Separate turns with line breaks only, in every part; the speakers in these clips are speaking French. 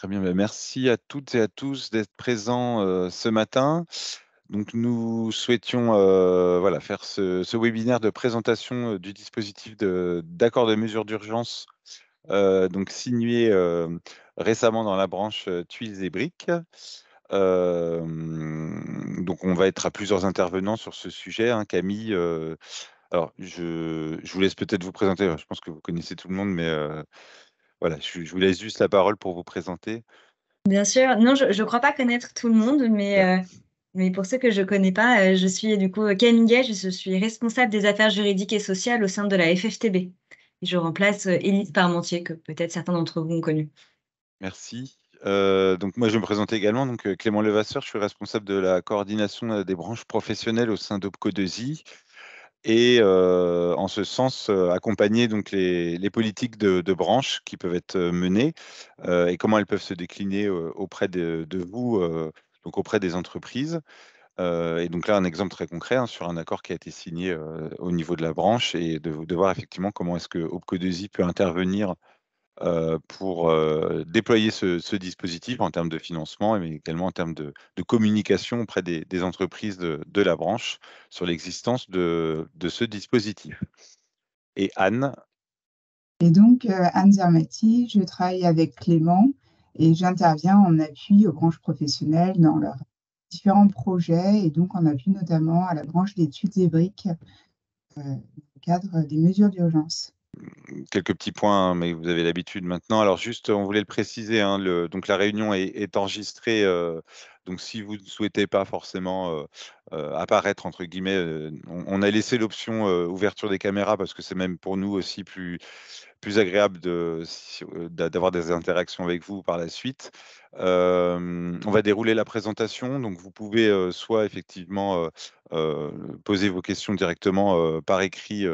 Très bien, merci à toutes et à tous d'être présents ce matin. Donc, nous souhaitions voilà, faire ce webinaire de présentation du dispositif d'accord de mesure d'urgence donc signé récemment dans la branche tuiles et briques. Donc, on va être à plusieurs intervenants sur ce sujet, hein. Camille, alors je vous laisse peut-être vous présenter. Je pense que vous connaissez tout le monde, mais voilà, je vous laisse juste la parole pour vous présenter.
Bien sûr, non, je ne crois pas connaître tout le monde,
Super.
mais pour ceux que je ne connais pas, je suis du coup Camille Gage, je suis responsable des affaires juridiques et sociales au sein de la FFTB. Et je remplace Élise Parmentier, que peut-être certains d'entre vous ont connue.
Merci. Donc moi, je vais me présenter également. Donc Clément Levasseur, je suis responsable de la coordination des branches professionnelles au sein d'OPCO2I et en ce sens, accompagner donc les politiques de branches qui peuvent être menées et comment elles peuvent se décliner auprès de vous, donc auprès des entreprises. Et donc là, un exemple très concret, hein, sur un accord qui a été signé au niveau de la branche et de voir effectivement comment est-ce que OPCO2I peut intervenir pour déployer ce dispositif en termes de financement, mais également en termes de communication auprès des entreprises de la branche sur l'existence de ce dispositif. Et Anne,
Et donc, Anne Zermati, je travaille avec Clément et j'interviens en appui aux branches professionnelles dans leurs différents projets et donc en appui notamment à la branche des tuiles et briques dans le cadre des mesures d'urgence.
quelques petits points, hein, mais vous avez l'habitude maintenant. Alors juste, on voulait le préciser, hein, donc la réunion est enregistrée. Donc si vous ne souhaitez pas forcément apparaître, entre guillemets, on a laissé l'option ouverture des caméras parce que c'est même pour nous aussi plus agréable d'avoir des interactions avec vous par la suite. On va dérouler la présentation, donc vous pouvez soit effectivement poser vos questions directement par écrit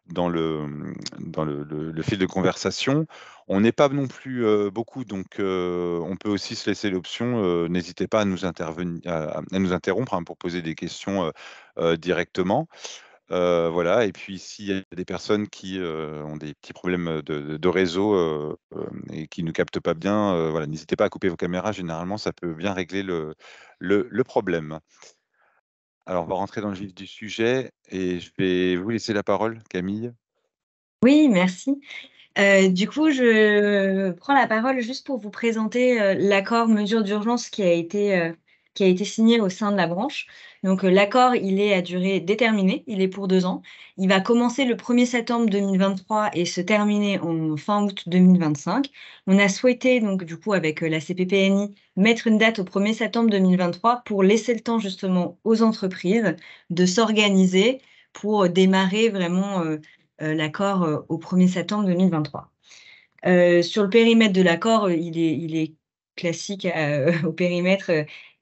dans le fil de conversation. On n'est pas non plus beaucoup, donc on peut aussi se laisser l'option. N'hésitez pas à à nous interrompre, hein, pour poser des questions directement. Voilà, et puis s'il y a des personnes qui ont des petits problèmes de réseau et qui ne captent pas bien, voilà, n'hésitez pas à couper vos caméras. Généralement, ça peut bien régler le problème. Alors, on va rentrer dans le vif du sujet et je vais vous laisser la parole, Camille.
Oui, merci. Du coup, je prends la parole juste pour vous présenter l'accord mesure d'urgence qui a été signé au sein de la branche. Donc, l'accord, il est à durée déterminée, il est pour 2 ans. Il va commencer le 1er septembre 2023 et se terminer en fin août 2025. On a souhaité, donc, du coup, avec la CPPNI, mettre une date au 1er septembre 2023 pour laisser le temps justement aux entreprises de s'organiser pour démarrer vraiment l'accord au 1er septembre 2023. Sur le périmètre de l'accord, il est classique au périmètre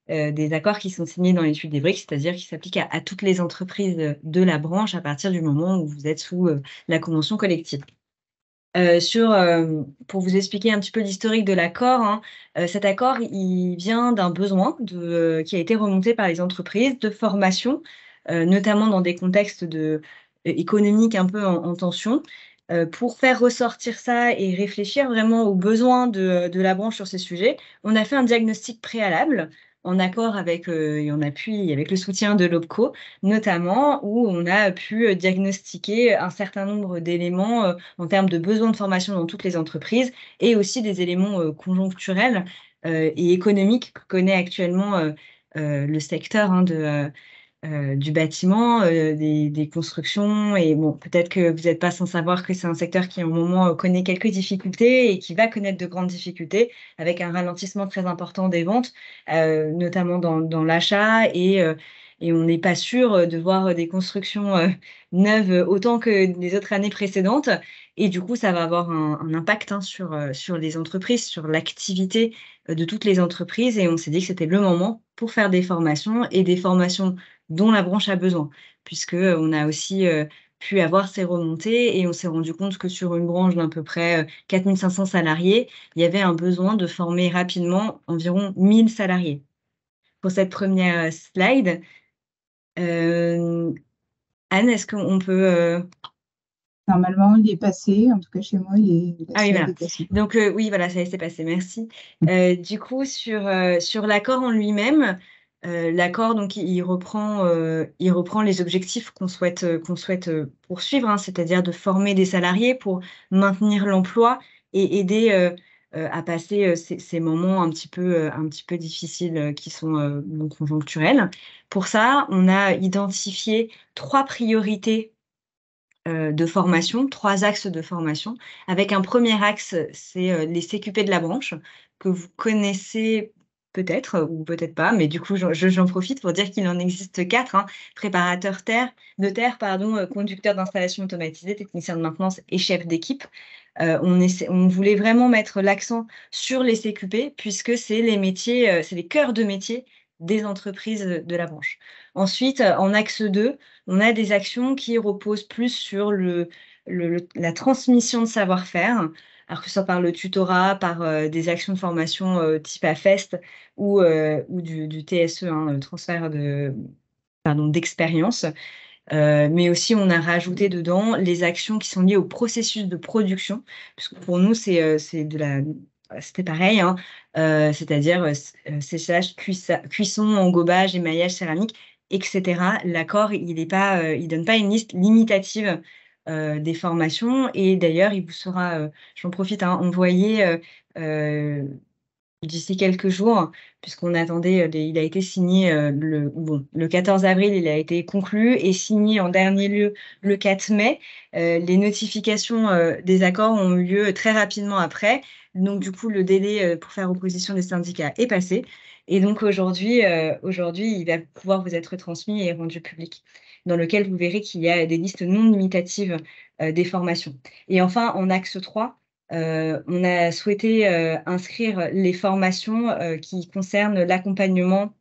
des accords qui sont signés dans l'étude des briques, c'est-à-dire qu'il s'applique à toutes les entreprises de la branche à partir du moment où vous êtes sous la convention collective. Pour vous expliquer un petit peu l'historique de l'accord, hein, cet accord, il vient d'un besoin qui a été remonté par les entreprises de formation, notamment dans des contextes économiques un peu en tension. Pour faire ressortir ça et réfléchir vraiment aux besoins de la branche sur ces sujets, on a fait un diagnostic préalable en accord avec et en appui avec le soutien de l'OPCO, notamment où on a pu diagnostiquer un certain nombre d'éléments en termes de besoins de formation dans toutes les entreprises et aussi des éléments conjoncturels et économiques que connaît actuellement le secteur, hein, du bâtiment, des constructions. Et bon, peut-être que vous n'êtes pas sans savoir que c'est un secteur qui, en moment, connaît quelques difficultés et qui va connaître de grandes difficultés avec un ralentissement très important des ventes, notamment dans l'achat. Et on n'est pas sûr de voir des constructions neuves autant que les autres années précédentes. Et du coup, ça va avoir un impact, hein, sur les entreprises, sur l'activité de toutes les entreprises. Et on s'est dit que c'était le moment pour faire des formations et des formations dont la branche a besoin, puisque on a aussi pu avoir ces remontées et on s'est rendu compte que sur une branche d'à peu près 4 500 salariés, il y avait un besoin de former rapidement environ 1 000 salariés. Pour cette première slide, Anne, est-ce qu'on peut
Normalement, il est passé. En tout cas, chez moi, la
Ah oui,
slide
voilà.
est passée.
Donc oui, voilà, ça y est, c'est passé, merci. Du coup, sur l'accord en lui-même, l'accord, donc il reprend les objectifs qu'on souhaite poursuivre, hein, c'est-à-dire de former des salariés pour maintenir l'emploi et aider à passer ces moments un petit peu difficiles qui sont bon, conjoncturels. Pour ça, on a identifié 3 priorités de formation, 3 axes de formation, avec un premier axe, c'est les CQP de la branche, que vous connaissez peut-être ou peut-être pas, mais du coup, j'en profite pour dire qu'il en existe 4, hein: préparateur de terre, pardon, conducteur d'installation automatisée, technicien de maintenance et chef d'équipe. On voulait vraiment mettre l'accent sur les CQP puisque c'est les métiers, c'est les cœurs de métier des entreprises, de la branche. Ensuite, en axe 2, on a des actions qui reposent plus sur la transmission de savoir-faire, alors que ce soit par le tutorat, par, des actions de formation, type AFEST ou du TSE, hein, transfert d'expérience. Mais aussi on a rajouté dedans les actions qui sont liées au processus de production, puisque pour nous c'est de la c'était pareil, hein, c'est-à-dire, séchage, cuisson, engobage, émaillage céramique et cetera. L'accord, il donne pas une liste limitative, des formations et d'ailleurs il vous sera, j'en profite, hein, envoyé, d'ici quelques jours, puisqu'on attendait, il a été signé, le 14 avril, il a été conclu et signé en dernier lieu le 4 mai. Les notifications, des accords ont eu lieu très rapidement après. Donc du coup, le délai, pour faire opposition des syndicats est passé et donc aujourd'hui, il va pouvoir vous être transmis et rendu public, dans lequel vous verrez qu'il y a des listes non limitatives, des formations et enfin, en axe 3, on a souhaité, inscrire les formations, qui concernent l'accompagnement,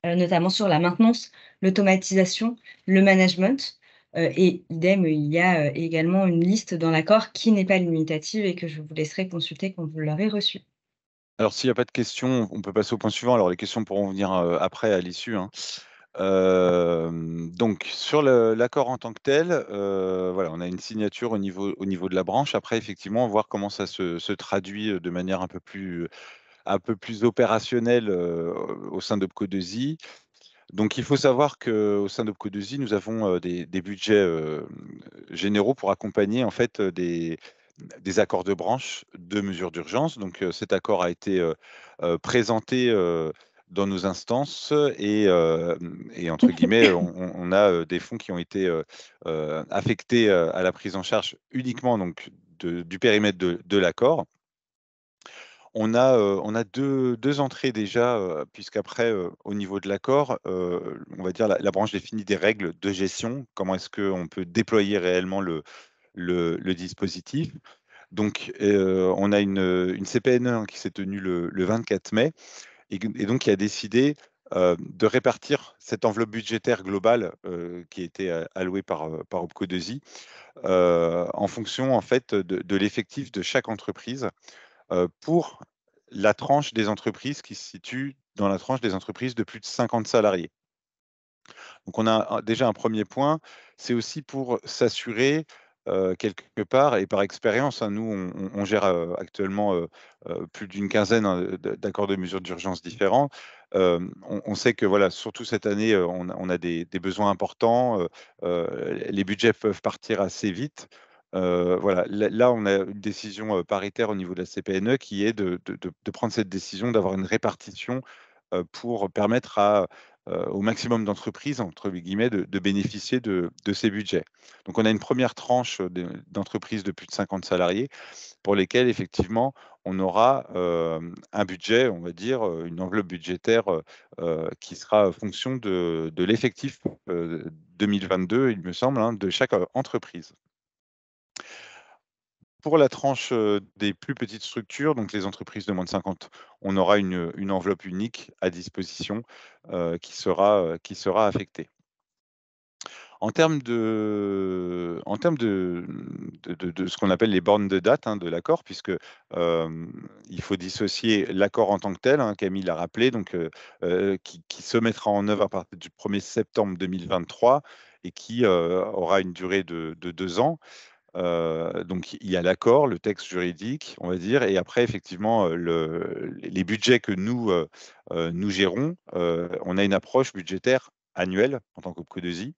notamment sur la maintenance, l'automatisation, le management, et idem, il y a, également une liste dans l'accord qui n'est pas limitative et que je vous laisserai consulter quand vous l'aurez reçue.
Alors s'il y a pas de questions, on peut passer au point suivant. Alors les questions pourront venir, après à l'issue, hein. Donc sur l'accord en tant que tel, voilà, on a une signature au niveau de la branche. Après effectivement, voir comment ça se traduit, de manière un peu plus opérationnelle, au sein d'Opco2i. Donc il faut savoir qu'au sein d'Opco2i, nous avons, des budgets, généraux pour accompagner en fait, des accords de branche de mesures d'urgence. Donc, cet accord a été présenté dans nos instances et entre guillemets, on a des fonds qui ont été affectés à la prise en charge uniquement donc du périmètre de l'accord. On a deux entrées déjà, puisqu'après, au niveau de l'accord, on va dire la branche définit des règles de gestion. Comment est-ce qu'on peut déployer réellement le dispositif? Donc, on a une CPNE, hein, qui s'est tenue le 24 mai et donc qui a décidé, de répartir cette enveloppe budgétaire globale, qui a été allouée par Opco2i, en fonction en fait de l'effectif de chaque entreprise, pour la tranche des entreprises qui se situe dans la tranche des entreprises de plus de 50 salariés. Donc on a déjà un premier point, c'est aussi pour s'assurer, quelque part et par expérience, hein, nous on gère, actuellement, plus d'une quinzaine, hein, d'accords de mesures d'urgence différents. On sait que voilà, surtout cette année, on a des besoins importants, les budgets peuvent partir assez vite. Voilà, là on a une décision, paritaire au niveau de la CPNE qui est de prendre cette décision, d'avoir une répartition, pour permettre au maximum d'entreprises, entre guillemets, de bénéficier de ces budgets. Donc on a une première tranche d'entreprises de plus de 50 salariés pour lesquelles effectivement on aura un budget, on va dire, une enveloppe budgétaire qui sera en fonction de l'effectif 2022, il me semble, hein, de chaque entreprise. Pour la tranche, des plus petites structures, donc les entreprises de moins de 50, on aura une enveloppe unique à disposition, qui sera affectée. En termes de ce qu'on appelle les bornes de date, hein, de l'accord, puisque, il faut dissocier l'accord en tant que tel, hein, Camille l'a rappelé, donc, qui se mettra en œuvre à partir du 1er septembre 2023 et qui, aura une durée de 2 ans. Donc il y a l'accord, le texte juridique, on va dire, et après effectivement, les budgets que nous gérons, on a une approche budgétaire annuelle en tant qu'Opco2i.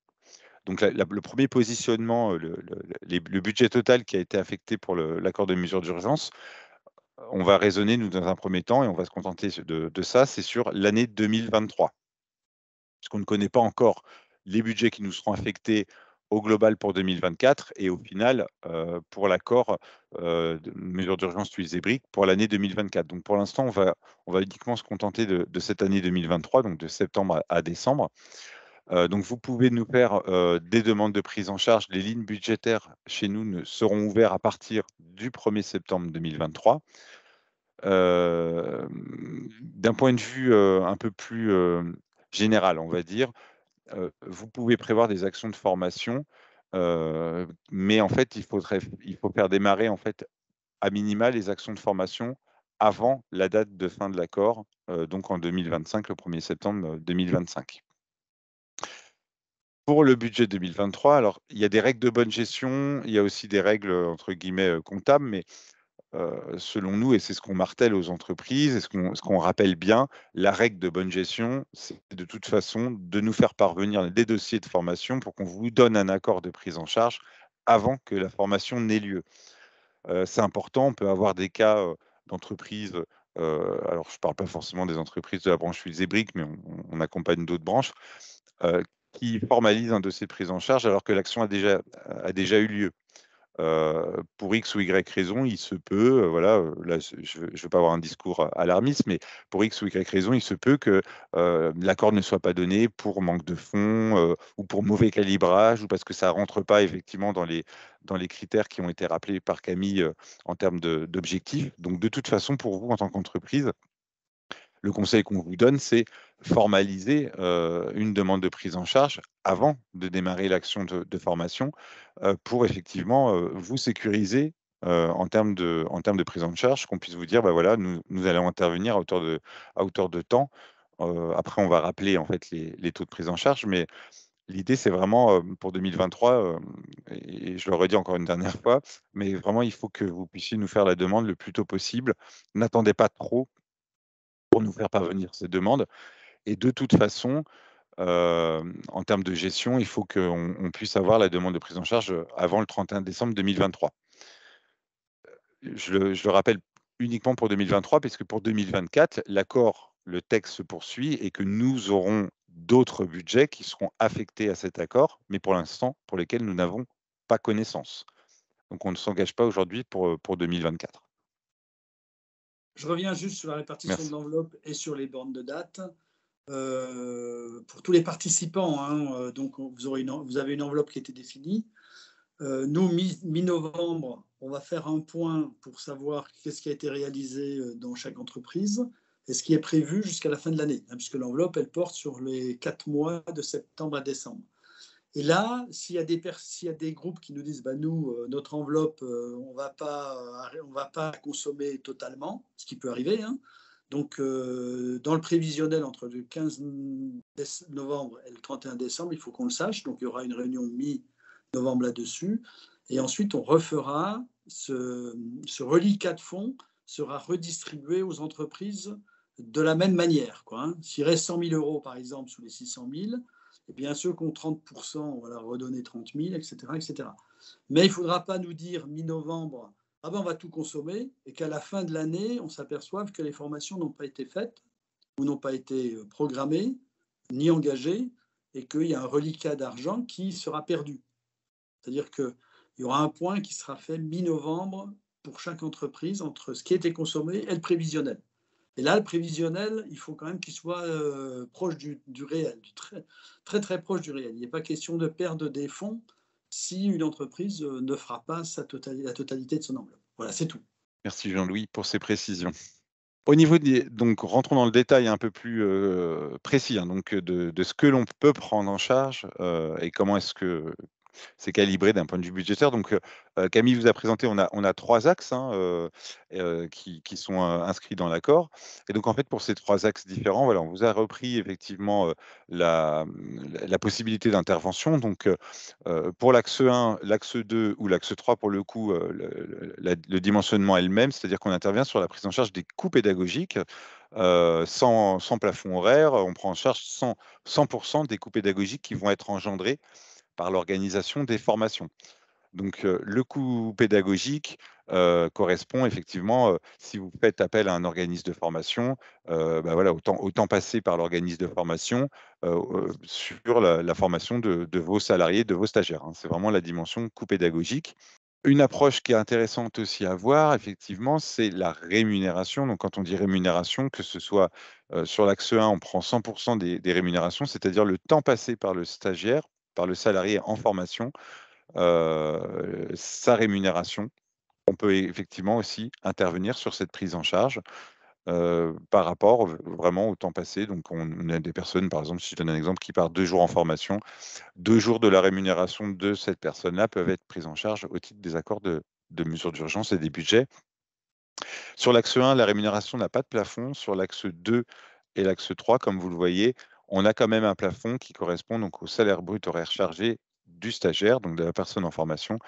Donc le premier positionnement, le budget total qui a été affecté pour l'accord de mesures d'urgence, on va raisonner, nous, dans un premier temps, et on va se contenter de ça, c'est sur l'année 2023. Puisqu'on ne connaît pas encore les budgets qui nous seront affectés au global pour 2024 et au final, pour l'accord de mesures d'urgence tuiles et briques pour l'année 2024. Donc pour l'instant, on va uniquement se contenter de cette année 2023, donc de septembre à décembre. Donc vous pouvez nous faire des demandes de prise en charge. Les lignes budgétaires chez nous seront ouvertes à partir du 1er septembre 2023. D'un point de vue un peu plus général, on va dire, vous pouvez prévoir des actions de formation, mais en fait, il faut faire démarrer en fait, à minima les actions de formation avant la date de fin de l'accord, donc en 2025, le 1er septembre 2025. Pour le budget 2023, alors il y a des règles de bonne gestion, il y a aussi des règles, entre guillemets, comptables, mais selon nous, et c'est ce qu'on martèle aux entreprises et ce qu'on rappelle bien, la règle de bonne gestion, c'est de toute façon de nous faire parvenir des dossiers de formation pour qu'on vous donne un accord de prise en charge avant que la formation n'ait lieu. C'est important, on peut avoir des cas d'entreprises, alors je ne parle pas forcément des entreprises de la branche fils et briques, mais on accompagne d'autres branches, euh, qui formalisent un dossier de prise en charge alors que l'action a déjà eu lieu. Pour X ou Y raison, il se peut, voilà, là, je veux pas avoir un discours alarmiste, mais pour X ou Y raison, il se peut que l'accord ne soit pas donné pour manque de fonds ou pour mauvais calibrage ou parce que ça rentre pas effectivement dans les critères qui ont été rappelés par Camille en termes d'objectifs. Donc, de toute façon, pour vous, en tant qu'entreprise, le conseil qu'on vous donne, c'est formaliser une demande de prise en charge avant de démarrer l'action de formation pour effectivement vous sécuriser en termes de prise en charge, qu'on puisse vous dire, bah voilà, nous allons intervenir à hauteur de temps. Après, on va rappeler en fait les taux de prise en charge, mais l'idée, c'est vraiment pour 2023, et je le redis encore une dernière fois, mais vraiment, il faut que vous puissiez nous faire la demande le plus tôt possible. N'attendez pas trop pour nous faire parvenir ces demandes. Et de toute façon, en termes de gestion, il faut qu'on puisse avoir la demande de prise en charge avant le 31 décembre 2023. Je le rappelle uniquement pour 2023, puisque pour 2024, l'accord, le texte se poursuit et que nous aurons d'autres budgets qui seront affectés à cet accord, mais pour l'instant, pour lesquels nous n'avons pas connaissance. Donc on ne s'engage pas aujourd'hui pour 2024.
Je reviens juste sur la répartition
Merci.
de l'enveloppe et sur les bornes de date. Pour tous les participants, hein, donc vous avez une enveloppe qui a été définie. Nous, mi-novembre, on va faire un point pour savoir qu'est-ce qui a été réalisé dans chaque entreprise et ce qui est prévu jusqu'à la fin de l'année, hein, puisque l'enveloppe, elle porte sur les 4 mois de septembre à décembre. Et là, s'il y a des groupes qui nous disent, bah, nous, notre enveloppe, on va pas consommer totalement, ce qui peut arriver, hein. Donc, dans le prévisionnel entre le 15 novembre et le 31 décembre, il faut qu'on le sache. Donc, il y aura une réunion mi-novembre là-dessus. Et ensuite, on refera ce reliquat de fonds sera redistribué aux entreprises de la même manière, quoi, hein. S'il reste 100 000 euros, par exemple, sous les 600 000, et bien ceux qui ont 30%, on va leur redonner 30 000, etc., etc. Mais il ne faudra pas nous dire mi-novembre, ah ben on va tout consommer, et qu'à la fin de l'année, on s'aperçoive que les formations n'ont pas été faites, ou n'ont pas été programmées, ni engagées, et qu'il y a un reliquat d'argent qui sera perdu. C'est-à-dire qu'il y aura un point qui sera fait mi-novembre pour chaque entreprise entre ce qui a été consommé et le prévisionnel. Et là, le prévisionnel, il faut quand même qu'il soit proche du réel, très, très proche du réel. Il n'est pas question de perdre des fonds si une entreprise ne fera pas la totalité de son enveloppe. Voilà, c'est tout.
Merci Jean-Louis pour ces précisions. Au niveau donc rentrons dans le détail un peu plus précis, hein, donc de ce que l'on peut prendre en charge et comment est-ce que c'est calibré d'un point de vue budgétaire. Donc, Camille vous a présenté, on a 3 axes hein, qui sont inscrits dans l'accord. Et donc, en fait, pour ces 3 axes différents, voilà, on vous a repris effectivement la possibilité d'intervention. Donc, pour l'axe 1, l'axe 2 ou l'axe 3, pour le coup, le dimensionnement est le même, c'est-à-dire qu'on intervient sur la prise en charge des coûts pédagogiques sans plafond horaire. On prend en charge 100% des coûts pédagogiques qui vont être engendrés par l'organisation des formations. Donc, le coût pédagogique correspond effectivement, si vous faites appel à un organisme de formation, bah voilà, autant passer par l'organisme de formation sur la formation de vos salariés, de vos stagiaires, hein. C'est vraiment la dimension coût pédagogique. Une approche qui est intéressante aussi à voir, effectivement, c'est la rémunération. Donc, quand on dit rémunération, que ce soit sur l'axe 1, on prend 100% des rémunérations, c'est-à-dire le temps passé par le stagiaire, par le salarié en formation, sa rémunération. On peut effectivement aussi intervenir sur cette prise en charge par rapport vraiment au temps passé. Donc, on a des personnes, par exemple, si je donne un exemple, qui part 2 jours en formation, 2 jours de la rémunération de cette personne-là peuvent être prises en charge au titre des accords de mesures d'urgence et des budgets. Sur l'axe 1, la rémunération n'a pas de plafond. Sur l'axe 2 et l'axe 3, comme vous le voyez, on a quand même un plafond qui correspond donc au salaire brut horaire chargé du stagiaire, donc de la personne en formation,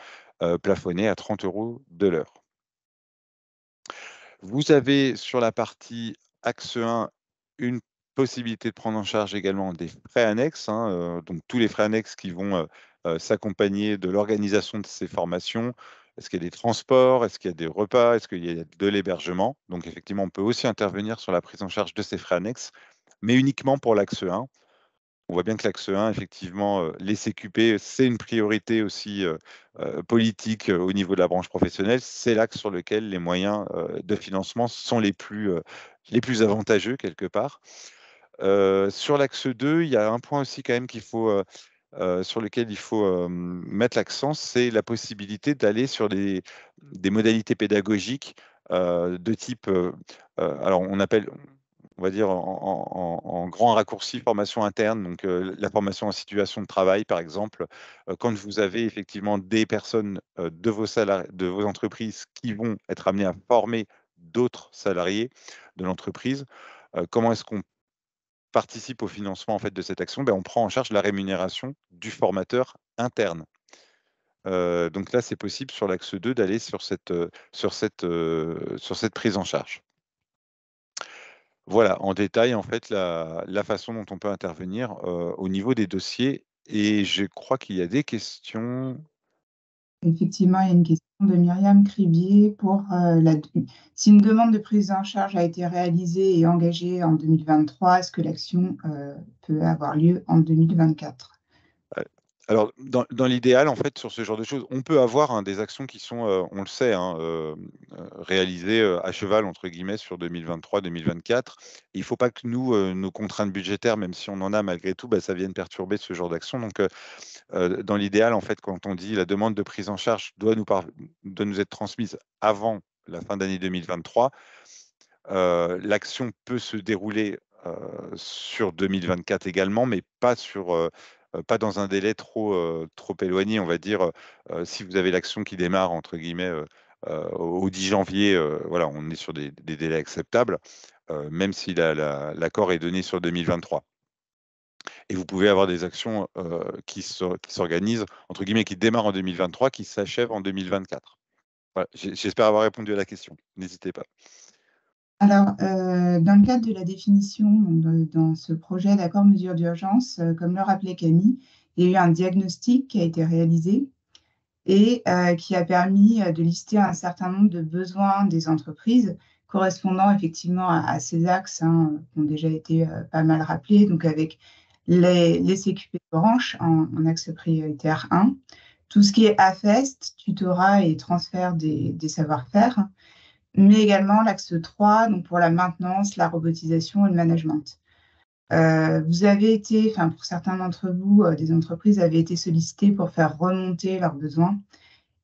plafonné à 30 € de l'heure. Vous avez sur la partie axe 1 une possibilité de prendre en charge également des frais annexes, hein, donc tous les frais annexes qui vont s'accompagner de l'organisation de ces formations. Est-ce qu'il y a des transports? Est-ce qu'il y a des repas? Est-ce qu'il y a de l'hébergement? Donc effectivement, on peut aussi intervenir sur la prise en charge de ces frais annexes, mais uniquement pour l'axe 1. On voit bien que l'axe 1, effectivement, les CQP, c'est une priorité aussi politique au niveau de la branche professionnelle. C'est l'axe sur lequel les moyens de financement sont les plus avantageux quelque part. Sur l'axe 2, il y a un point aussi quand même sur lequel il faut mettre l'accent, c'est la possibilité d'aller sur des modalités pédagogiques de type, alors on va dire en grand raccourci, formation interne, donc la formation en situation de travail, par exemple, quand vous avez effectivement des personnes de vos entreprises qui vont être amenées à former d'autres salariés de l'entreprise, comment est-ce qu'on participe au financement en fait de cette action? Ben, on prend en charge la rémunération du formateur interne. Donc là, c'est possible sur l'axe 2 d'aller sur cette prise en charge. Voilà, en détail, en fait, la façon dont on peut intervenir, au niveau des dossiers et je crois qu'il y a des questions.
Effectivement, il y a une question de Myriam Cribier pour si une demande de prise en charge a été réalisée et engagée en 2023, est-ce que l'action peut avoir lieu en 2024?
Alors, dans l'idéal, en fait, sur ce genre de choses, on peut avoir, hein, des actions qui sont, on le sait, hein, réalisées, «à cheval» entre guillemets sur 2023-2024. Il ne faut pas que nous, nos contraintes budgétaires, même si on en a malgré tout, bah, ça vienne perturber ce genre d'action. Donc, dans l'idéal, en fait, quand on dit la demande de prise en charge doit nous être transmise avant la fin d'année 2023, l'action peut se dérouler sur 2024 également, mais pas dans un délai trop éloigné. On va dire, si vous avez l'action qui démarre entre guillemets au 10 janvier, voilà, on est sur des délais acceptables, même si l'accord est donné sur 2023. Et vous pouvez avoir des actions qui s'organisent, entre guillemets, qui démarrent en 2023, qui s'achèvent en 2024. Voilà, j'espère avoir répondu à la question. N'hésitez pas.
Alors, dans le cadre de la définition, dans ce projet d'accord mesure d'urgence, comme le rappelait Camille, il y a eu un diagnostic qui a été réalisé et qui a permis de lister un certain nombre de besoins des entreprises correspondant effectivement à ces axes, hein, qui ont déjà été pas mal rappelés, donc avec les CQP de branche en axe prioritaire 1, tout ce qui est AFEST, tutorat et transfert des savoir-faire, mais également l'axe 3, donc pour la maintenance, la robotisation et le management. Vous avez été, enfin pour certains d'entre vous, des entreprises avaient été sollicitées pour faire remonter leurs besoins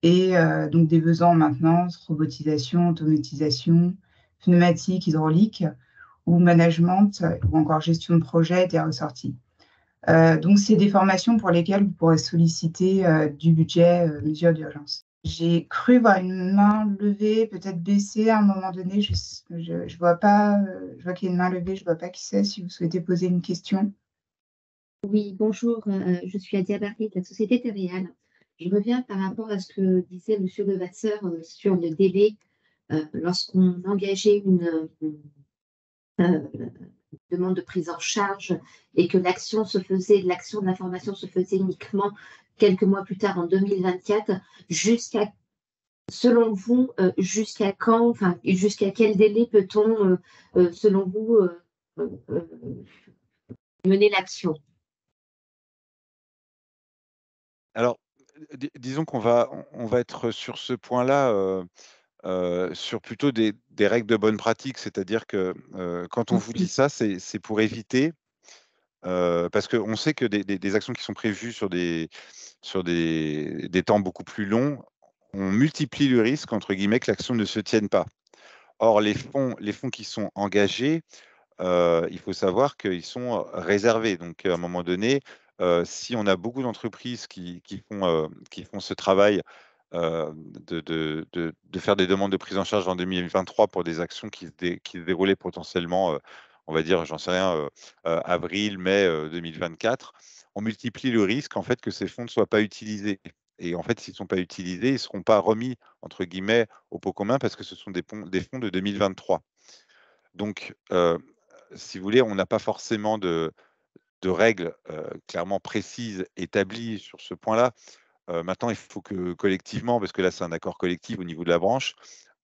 et donc des besoins en maintenance, robotisation, automatisation, pneumatique, hydraulique ou management ou encore gestion de projet étaient ressortis. Donc, c'est des formations pour lesquelles vous pourrez solliciter du budget mesure d'urgence. J'ai cru voir une main levée, peut-être baissée à un moment donné. Je vois pas, je vois qu'il y a une main levée, je vois pas qui c'est. Si vous souhaitez poser une question.
Oui, bonjour, je suis Adia Barry de la société Terreal. Je reviens par rapport à ce que disait monsieur Levasseur sur le délai lorsqu'on engageait une demande de prise en charge et que l'action de l'information se faisait uniquement quelques mois plus tard en 2024, selon vous, jusqu'à quand, enfin, jusqu'à quel délai peut-on, selon vous, mener l'action?
Alors, disons on va être sur ce point-là, sur plutôt des règles de bonne pratique. C'est-à-dire que, quand on vous dit ça, c'est pour éviter, parce qu'on sait que des actions qui sont prévues sur des temps beaucoup plus longs, on multiplie le risque, entre guillemets, que l'action ne se tienne pas. Or, les fonds qui sont engagés, il faut savoir qu'ils sont réservés. Donc, à un moment donné, si on a beaucoup d'entreprises qui font ce travail, de faire des demandes de prise en charge en 2023 pour des actions qui se déroulaient potentiellement, on va dire, j'en sais rien, avril, mai, 2024, on multiplie le risque, en fait, que ces fonds ne soient pas utilisés. Et en fait, s'ils ne sont pas utilisés, ils ne seront pas «remis» entre guillemets «au pot commun» parce que ce sont des fonds de 2023. Donc, si vous voulez, on n'a pas forcément de règles, clairement précises, établies sur ce point-là. Maintenant, il faut que collectivement, parce que là, c'est un accord collectif au niveau de la branche,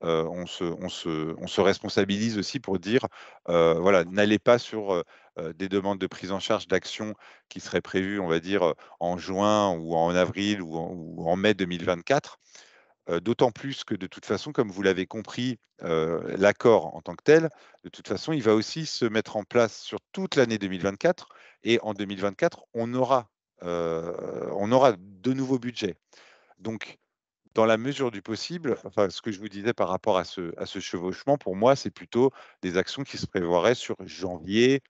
on se responsabilise aussi pour dire, voilà, n'allez pas sur, des demandes de prise en charge d'actions qui seraient prévues, on va dire, en juin ou en avril ou en mai 2024. D'autant plus que de toute façon, comme vous l'avez compris, l'accord en tant que tel, de toute façon, il va aussi se mettre en place sur toute l'année 2024 et en 2024, on aura de nouveaux budgets. Donc, dans la mesure du possible, enfin, ce que je vous disais par rapport à ce chevauchement, pour moi, c'est plutôt des actions qui se prévoiraient sur janvier,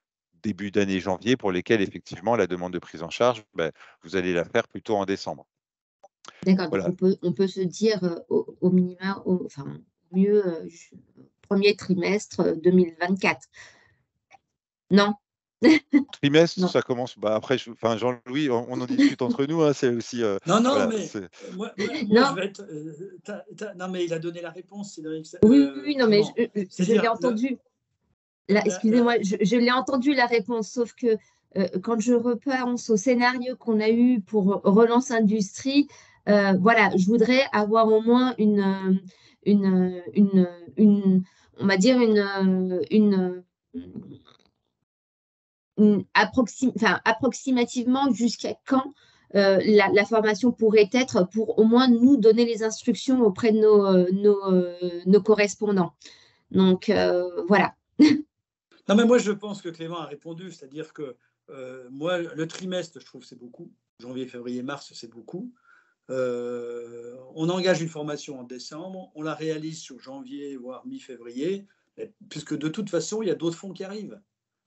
début d'année janvier, pour lesquelles effectivement la demande de prise en charge, vous allez la faire plutôt en décembre.
D'accord, donc
Voilà.
on peut se dire au minima, enfin, mieux, 1er trimestre 2024. Non?
Trimestre,
Non.
ça commence, après enfin Jean-Louis, on en discute entre nous, hein, c'est aussi,
Non,
voilà,
mais
c'est
moi,
Non.
je vais être. Non, mais il a donné la réponse, Cédric.
Oui, non, mais
Clément.
je l'ai
C'est-à-dire,
entendu. Excusez-moi, je l'ai entendu la réponse, sauf que quand je repense au scénario qu'on a eu pour Relance Industrie, voilà, je voudrais avoir au moins on va dire approximativement jusqu'à quand la formation pourrait être pour au moins nous donner les instructions auprès de nos correspondants. Donc, voilà.
Non, mais moi, je pense que Clément a répondu. C'est-à-dire que moi, le trimestre, je trouve que c'est beaucoup. Janvier, février, mars, c'est beaucoup. On engage une formation en décembre, on la réalise sur janvier, voire mi-février, puisque de toute façon, il y a d'autres fonds qui arrivent.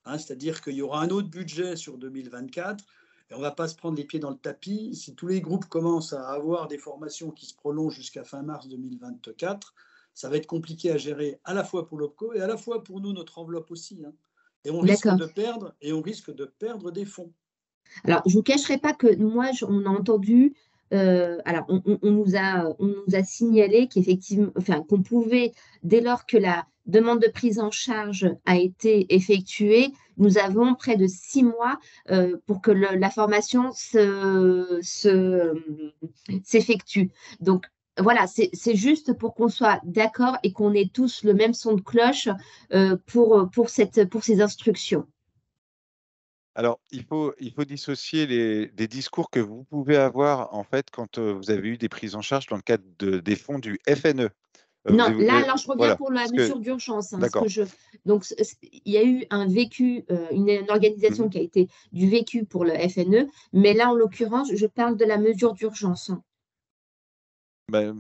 Hein, c'est-à-dire qu'il y aura un autre budget sur 2024, et on ne va pas se prendre les pieds dans le tapis. Si tous les groupes commencent à avoir des formations qui se prolongent jusqu'à fin mars 2024, ça va être compliqué à gérer à la fois pour l'OPCO et à la fois pour nous, notre enveloppe aussi. Hein. Et on risque de perdre des fonds.
Alors, je ne vous cacherai pas que moi, on a entendu, alors on nous a signalé qu'effectivement, enfin, qu'on pouvait, dès lors que la demande de prise en charge a été effectuée, nous avons près de 6 mois pour que la formation s'effectue. Donc, voilà, c'est juste pour qu'on soit d'accord et qu'on ait tous le même son de cloche pour ces instructions.
alors il faut dissocier des discours que vous pouvez avoir, en fait, quand, vous avez eu des prises en charge dans le cadre des fonds du FNE.
Non, là, alors je reviens
Voilà,
pour la
parce que
mesure d'urgence. Hein,
d'accord.
Donc, il y a eu un vécu, une organisation qui a été du vécu pour le FNE, mais là, en l'occurrence, je parle de la mesure d'urgence.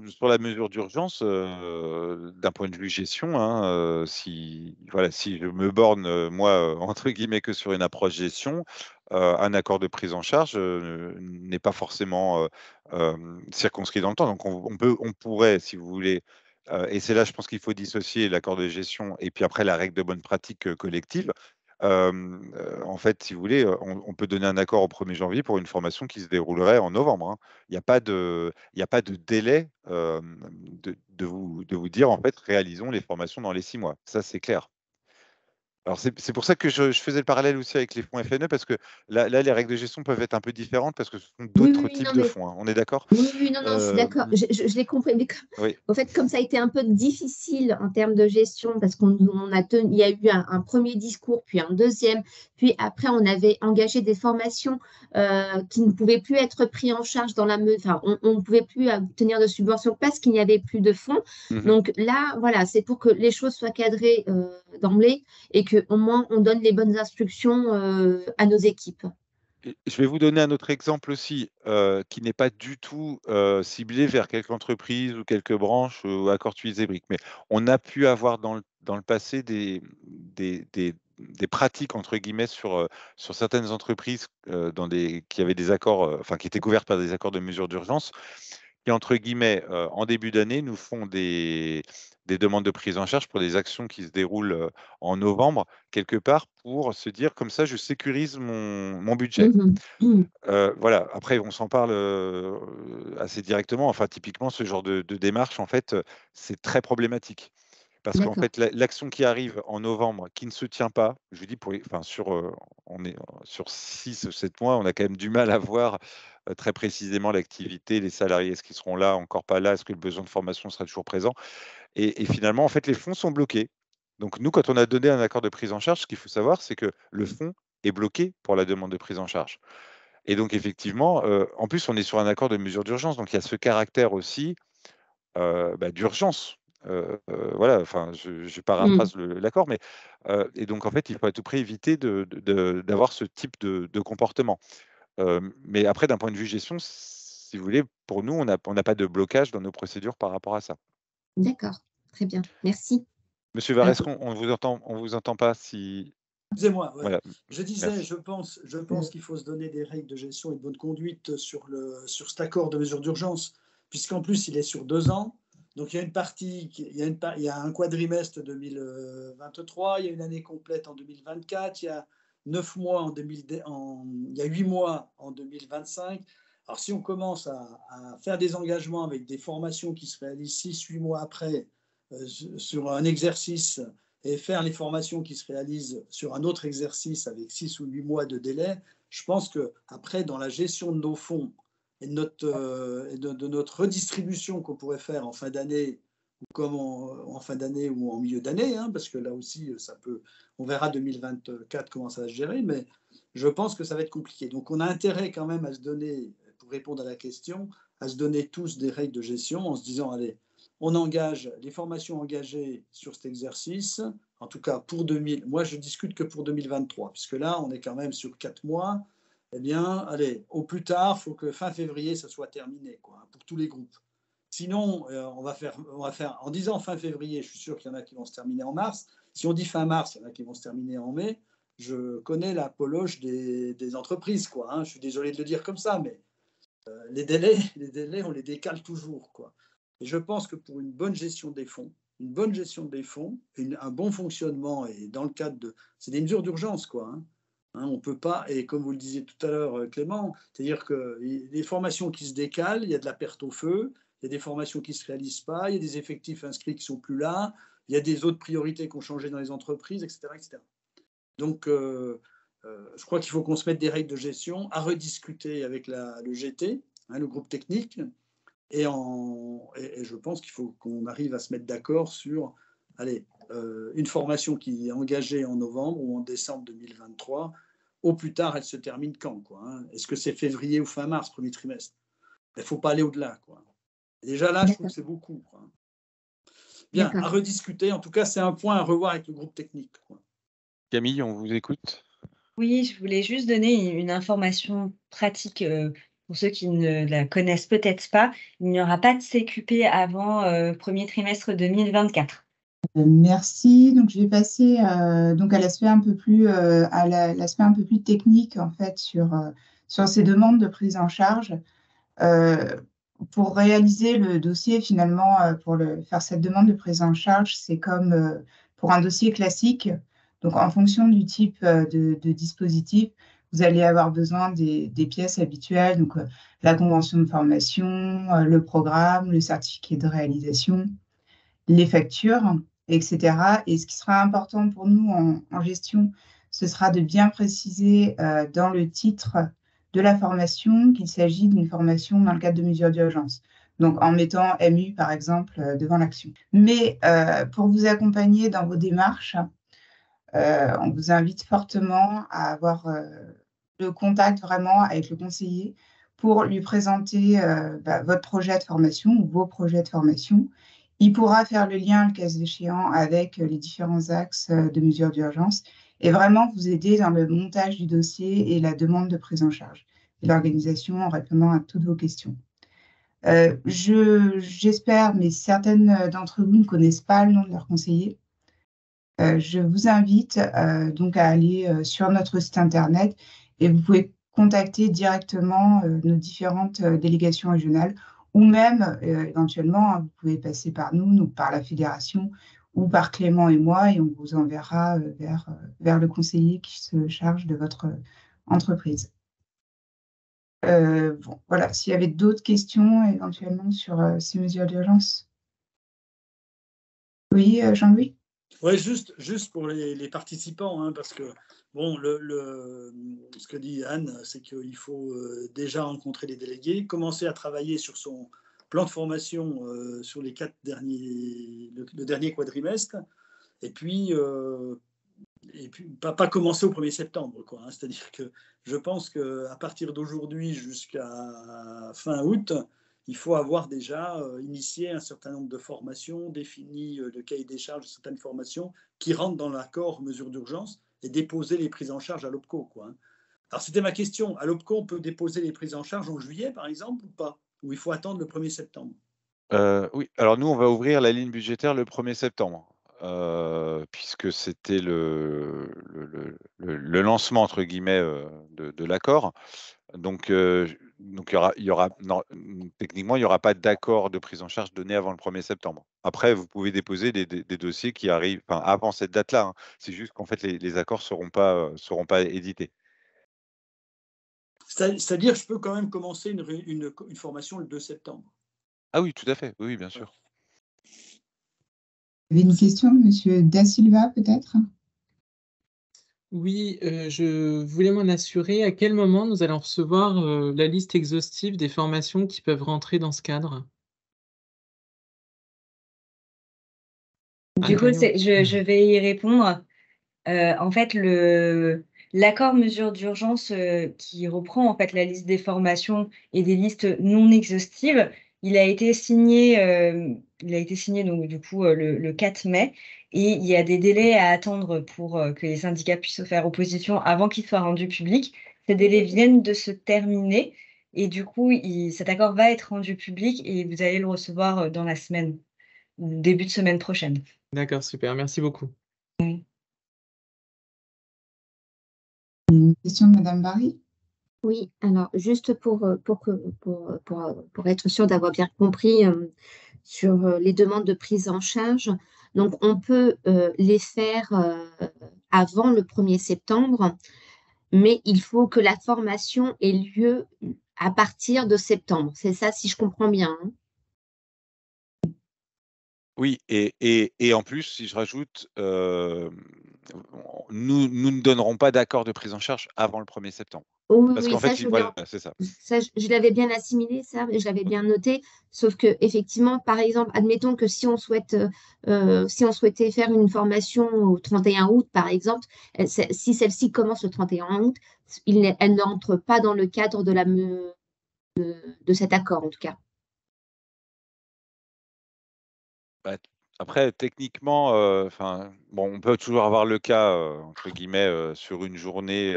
Sur la mesure d'urgence, d'un point de vue gestion, hein, si je me borne, moi, entre guillemets, que sur une approche gestion, un accord de prise en charge n'est pas forcément circonscrit dans le temps. Donc on pourrait, si vous voulez, et c'est là, je pense qu'il faut dissocier l'accord de gestion et puis après la règle de bonne pratique collective. En fait, si vous voulez, on peut donner un accord au 1er janvier pour une formation qui se déroulerait en novembre, hein. Il n'y a pas de délai, de vous dire, en fait: «Réalisons les formations dans les 6 mois». Ça, c'est clair. Alors c'est pour ça que je faisais le parallèle aussi avec les fonds FNE parce que là, les règles de gestion peuvent être un peu différentes parce que ce sont
Oui,
d'autres
oui,
types
non,
de
mais
fonds, hein. On est d'accord?
oui, oui, non, non, je suis d'accord.
Mmh,
Je l'ai compris, mais
oui.
au fait, comme ça a été un peu difficile en termes de gestion, parce il y a eu un premier discours, puis un deuxième, puis après, on avait engagé des formations qui ne pouvaient plus être prises en charge enfin, on ne pouvait plus obtenir de subventions parce qu'il n'y avait plus de fonds.
Mmh.
Donc là, voilà, c'est pour que les choses soient cadrées d'emblée et qu'au moins, on donne les bonnes instructions à nos équipes.
Et je vais vous donner un autre exemple aussi, qui n'est pas du tout, ciblé vers quelque entreprise ou quelques branches, ou accords tuiles et briques. Mais on a pu avoir dans le passé des «pratiques» entre guillemets sur certaines entreprises, qui avaient des accords, enfin qui étaient couvertes par des accords de mesures d'urgence qui, entre guillemets, en début d'année, nous font des demandes de prise en charge pour des actions qui se déroulent, en novembre, quelque part pour se dire: «Comme ça, je sécurise mon budget».
Mhm. Mhm.
Voilà, après on s'en parle, assez directement. Enfin, typiquement, ce genre de démarche, en fait, c'est très problématique. Parce qu'en
D'accord.
fait, l'action qui arrive en novembre, qui ne se tient pas, je vous dis enfin on est sur 6 ou 7 mois, on a quand même du mal à voir, très précisément l'activité, les salariés, est-ce qu'ils seront là, encore pas là? Est-ce que le besoin de formation sera toujours présent? Et finalement, en fait, les fonds sont bloqués. Donc nous, quand on a donné un accord de prise en charge, ce qu'il faut savoir, c'est que le fonds est bloqué pour la demande de prise en charge. Et donc effectivement, en plus, on est sur un accord de mesure d'urgence, donc il y a ce caractère aussi, d'urgence. Voilà, enfin, je
Mhm.
paraphrase l'accord, mais et donc en fait, il faut à tout prix éviter d'avoir ce type de comportement. Mais après, d'un point de vue gestion, si vous voulez, pour nous, on n'a pas de blocage dans nos procédures par rapport à ça.
D'accord. Très bien. Merci.
Monsieur
Euh,
Varescon, on vous entend pas si
Excusez-moi, ouais.
voilà,
Je disais,
merci.
je pense qu'il faut se donner des règles de gestion et de bonne conduite sur cet accord de mesure d'urgence, puisqu'en plus, il est sur 2 ans. Donc, il y a une partie, il y a un quadrimestre 2023, il y a une année complète en 2024, il y a 9 mois il y a 8 mois en 2025. Alors, si on commence à faire des engagements avec des formations qui se réalisent 6-8 mois après sur un exercice et faire les formations qui se réalisent sur un autre exercice avec 6 ou 8 mois de délai, je pense qu'après, dans la gestion de nos fonds et de notre redistribution qu'on pourrait faire en fin d'année, ou comme en fin d'année ou en milieu d'année, hein, parce que là aussi, on verra 2024 comment ça va se gérer, mais je pense que ça va être compliqué. Donc on a intérêt quand même à se donner, pour répondre à la question, à se donner tous des règles de gestion en se disant, allez, on engage les formations engagées sur cet exercice, en tout cas pour 2000. Moi, je discute que pour 2023, puisque là, on est quand même sur 4 mois. Eh bien, allez, au plus tard, il faut que fin février, ça soit terminé, quoi, pour tous les groupes. Sinon, on va faire, en disant fin février, je suis sûr qu'il y en a qui vont se terminer en mars. Si on dit fin mars, il y en a qui vont se terminer en mai. Je connais l'apologe des entreprises, quoi, hein. Je suis désolé de le dire comme ça, mais les délais, on les décale toujours, quoi. Et je pense que pour une bonne gestion des fonds, un bon fonctionnement, et dans le cadre c'est des mesures d'urgence, quoi, hein. Hein, on peut pas, et comme vous le disiez tout à l'heure, Clément, c'est-à-dire que les formations qui se décalent, il y a de la perte au feu, il y a des formations qui ne se réalisent pas, il y a des effectifs inscrits qui ne sont plus là, il y a des autres priorités qui ont changé dans les entreprises, etc. etc. Donc, je crois qu'il faut qu'on se mette des règles de gestion à rediscuter avec le GT, hein, le groupe technique, et je pense qu'il faut qu'on arrive à se mettre d'accord sur, allez, une formation qui est engagée en novembre ou en décembre 2023. Au plus tard, elle se termine quand, quoi, hein? Est-ce que c'est février ou fin mars, premier trimestre? Il ne faut pas aller au-delà, quoi. Et déjà là, je trouve que c'est beaucoup, quoi. Bien, à
D'accord.
rediscuter. En tout cas, c'est un point à revoir avec le groupe technique, quoi.
Camille, on vous écoute.
Oui, je voulais juste donner une information pratique, pour ceux qui ne la connaissent peut-être pas. Il n'y aura pas de CQP avant, 1er trimestre 2024.
Merci. Donc, je vais passer donc à l'aspect un peu plus, l'aspect un peu plus technique en fait sur ces demandes de prise en charge. Pour réaliser le dossier, finalement, faire cette demande de prise en charge, c'est comme pour un dossier classique. Donc, en fonction du type de dispositif, vous allez avoir besoin des pièces habituelles, donc la convention de formation, le programme, le certificat de réalisation, les factures, etc. Et ce qui sera important pour nous en gestion, ce sera de bien préciser dans le titre de la formation qu'il s'agit d'une formation dans le cadre de mesures d'urgence. Donc, en mettant MU, par exemple, devant l'action. Mais pour vous accompagner dans vos démarches, on vous invite fortement à avoir le contact vraiment avec le conseiller pour lui présenter votre projet de formation ou vos projets de formation. Il pourra faire le lien, le cas échéant, avec les différents axes de mesures d'urgence et vraiment vous aider dans le montage du dossier et la demande de prise en charge et l'organisation en répondant à toutes vos questions. J'espère, mais certaines d'entre vous ne connaissent pas le nom de leur conseiller. Je vous invite donc à aller sur notre site internet et vous pouvez contacter directement nos différentes délégations régionales ou même éventuellement, hein, vous pouvez passer par nous, donc par la fédération ou par Clément et moi et on vous enverra vers le conseiller qui se charge de votre entreprise. Bon, voilà, s'il y avait d'autres questions éventuellement sur ces mesures d'urgence. Oui, Jean-Louis?
Oui, juste pour les participants, hein, parce que bon, ce que dit Anne, c'est qu'il faut déjà rencontrer les délégués, commencer à travailler sur son plan de formation sur les le dernier quadrimestre, et puis pas commencer au 1er septembre, quoi, hein. C'est-à-dire que je pense qu'à partir d'aujourd'hui jusqu'à fin août, il faut avoir déjà initié un certain nombre de formations, défini le cahier des charges de certaines formations qui rentrent dans l'accord mesures d'urgence et déposer les prises en charge à l'OPCO, quoi, hein. Alors, c'était ma question. À l'OPCO, on peut déposer les prises en charge en juillet, par exemple, ou pas? Ou il faut attendre le 1er septembre?
Oui, alors nous, on va ouvrir la ligne budgétaire le 1er septembre, puisque c'était le «lancement» entre guillemets, de l'accord. Donc il y aura non, techniquement, il y aura pas d'accord de prise en charge donné avant le 1er septembre. Après, vous pouvez déposer des dossiers qui arrivent enfin, avant cette date-là, hein. C'est juste qu'en fait, les accords seront pas édités.
C'est-à-dire, je peux quand même commencer une formation le 2 septembre.
Ah oui, tout à fait. Oui, oui, bien sûr.
Vous avez une question, monsieur Da Silva, peut-être?
Oui, je voulais m'en assurer. À quel moment nous allons recevoir la liste exhaustive des formations qui peuvent rentrer dans ce cadre?
Du coup, je vais y répondre. En fait, l'accord mesures d'urgence qui reprend en fait la liste des formations et des listes non exhaustives, il a été signé donc du coup le 4 mai et il y a des délais à attendre pour que les syndicats puissent faire opposition avant qu'il soit rendu public. Ces délais viennent de se terminer et du coup, cet accord va être rendu public et vous allez le recevoir dans la semaine ou début de semaine prochaine.
D'accord, super, merci beaucoup.
Une question de madame Barry?
Oui, alors juste pour être sûr d'avoir bien compris sur les demandes de prise en charge, donc on peut les faire avant le 1er septembre, mais il faut que la formation ait lieu à partir de septembre. C'est ça, si je comprends bien, hein?
Oui et en plus, si je rajoute, nous ne donnerons pas d'accord de prise en charge avant le 1er septembre.
Oui,
Parce
oui,
qu'en
ça,
fait,
je
voilà, c'est ça.
Ça, je l'avais bien assimilé, ça, et je l'avais bien noté. Sauf que, effectivement, par exemple, admettons que si on souhaitait faire une formation au 31 août, par exemple, si celle-ci commence le 31 août, elle n'entre pas dans le cadre de cet accord, en tout cas.
Bah, Après, techniquement, bon, on peut toujours avoir le cas, entre guillemets, sur une journée,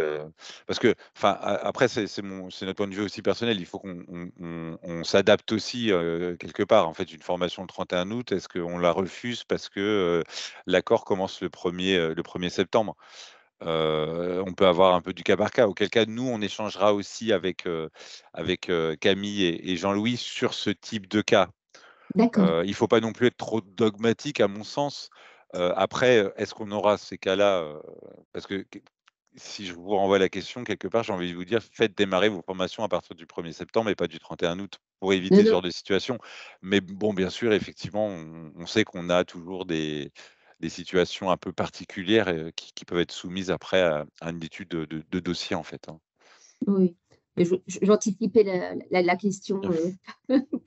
parce que, après, c'est notre point de vue aussi personnel. Il faut qu'on s'adapte aussi, quelque part. En fait, une formation le 31 août, est-ce qu'on la refuse parce que, l'accord commence le 1er septembre? On peut avoir un peu du cas par cas, auquel cas, nous, on échangera aussi avec Camille et Jean-Louis sur ce type de cas.
D'accord.
Il ne faut pas non plus être trop dogmatique à mon sens. Après, est-ce qu'on aura ces cas-là, parce que si je vous renvoie la question quelque part, j'ai envie de vous dire: «Faites démarrer vos formations à partir du 1er septembre et pas du 31 août», pour
Non,
éviter ce
non.
genre de situation. Mais bon, bien sûr, effectivement, on sait qu'on a toujours des situations un peu particulières, qui peuvent être soumises après à une étude de dossier, en fait, hein.
Oui. Mais j'anticipais la question pour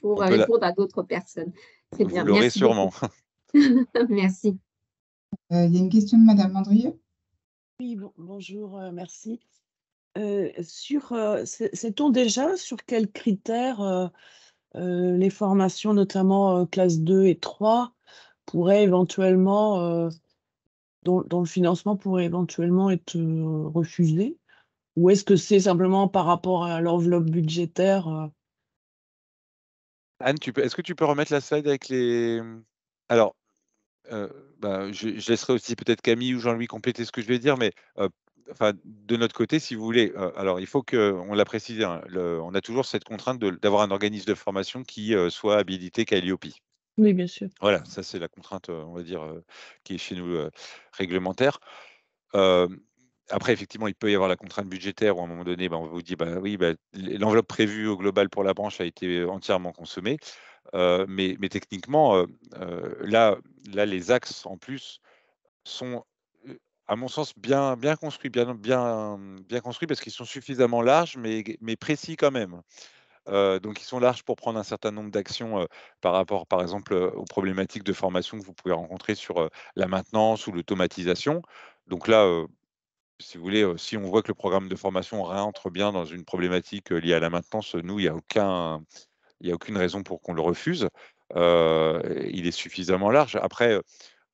On peut la
répondre à d'autres personnes. Très
Vous
bien,
l'aurez
merci beaucoup.
sûrement.
Merci.
Il y a une question de madame Andrieux?
Oui, bonjour, merci. Sait-on déjà sur quels critères, les formations, notamment, classe 2 et 3 pourraient éventuellement, dont le financement pourrait éventuellement être, refusé? Ou est-ce que c'est simplement par rapport à l'enveloppe budgétaire?
Anne, est-ce que tu peux remettre la slide avec les, alors, je laisserai aussi peut-être Camille ou Jean-Louis compléter ce que je vais dire, mais, de notre côté, si vous voulez, alors il faut qu'on l'a précisé, hein, on a toujours cette contrainte d'avoir un organisme de formation qui, soit habilité Calliope.
Oui, bien sûr.
Voilà, ça c'est la contrainte, on va dire, qui est chez nous, réglementaire. Hem, Après effectivement, il peut y avoir la contrainte budgétaire où à un moment donné, on vous dit: «Bah oui, l'enveloppe prévue au global pour la branche a été entièrement consommée». Mais techniquement, là, les axes en plus sont, à mon sens bien construits, bien construits parce qu'ils sont suffisamment larges mais précis quand même. Donc ils sont larges pour prendre un certain nombre d'actions, par rapport, par exemple, aux problématiques de formation que vous pouvez rencontrer sur, la maintenance ou l'automatisation. Donc là, si vous voulez, si on voit que le programme de formation rentre bien dans une problématique, liée à la maintenance, nous, il y a aucune raison pour qu'on le refuse. Il est suffisamment large. Après,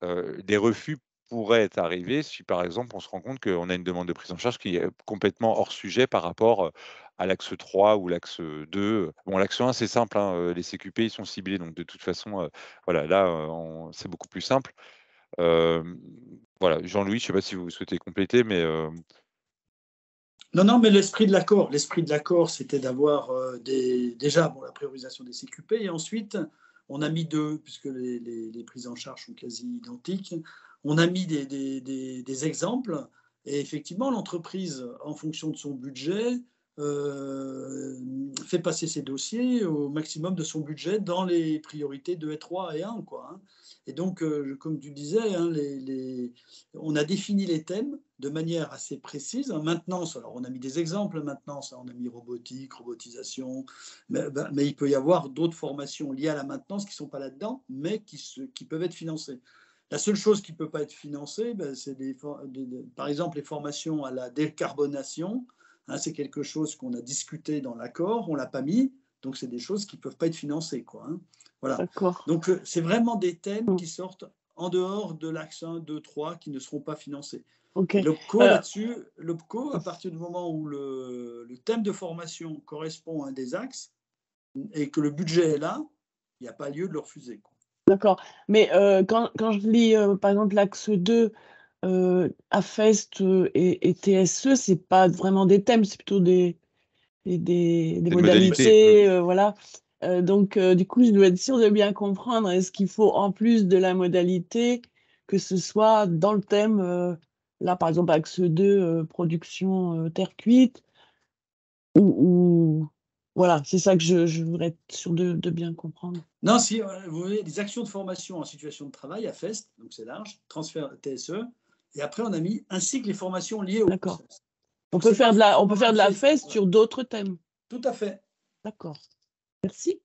des refus pourraient arriver si, par exemple, on se rend compte qu'on a une demande de prise en charge qui est complètement hors sujet par rapport, à l'axe 3 ou l'axe 2. Bon, l'axe 1, c'est simple, hein, les CQP, ils sont ciblés, donc de toute façon, voilà, là, c'est beaucoup plus simple. Hem, voilà, Jean-Louis, je ne sais pas si vous souhaitez compléter, mais,
Non, non, mais l'esprit de l'accord, c'était d'avoir déjà la priorisation des CQP, et ensuite, on a mis deux, puisque les prises en charge sont quasi identiques, on a mis des exemples, et effectivement, l'entreprise, en fonction de son budget, fait passer ses dossiers au maximum de son budget dans les priorités 2 et 3 et 1, quoi, hein. Et donc, comme tu disais, hein, on a défini les thèmes de manière assez précise. En maintenance, alors on a mis des exemples, maintenance, on a mis robotique, robotisation, mais il peut y avoir d'autres formations liées à la maintenance qui ne sont pas là-dedans, mais qui peuvent être financées. La seule chose qui ne peut pas être financée, c'est par exemple les formations à la décarbonation, hein, c'est quelque chose qu'on a discuté dans l'accord, on ne l'a pas mis, donc c'est des choses qui ne peuvent pas être financées, quoi, hein. Voilà.
D'accord.
Donc c'est vraiment des thèmes qui sortent en dehors de l'axe 1, 2, 3 qui ne seront pas financés.
OK.
Et l'OPCO là-dessus, l'OPCO, à partir du moment où le thème de formation correspond à un des axes et que le budget est là, il n'y a pas lieu de le refuser, quoi.
D'accord. Mais quand je lis, par exemple, l'axe 2, AFEST, et TSE, c'est pas vraiment des thèmes, c'est plutôt des
c'est une modalité.
modalités, voilà. Donc du coup, je dois être sûre de bien comprendre. Est-ce qu'il faut, en plus de la modalité, que ce soit dans le thème, là, par exemple, axe 2, production, terre cuite, ou voilà, c'est ça que je voudrais être sûre de bien comprendre.
Non, si vous voyez des actions de formation en situation de travail, AFEST, donc c'est large, transfert TSE, et après on a mis ainsi que les formations liées au
D'accord.
process.
On
Donc
peut
c'est pas
faire de la
forcément
FEST
voilà.
sur d'autres thèmes.
Tout à fait.
D'accord. Merci.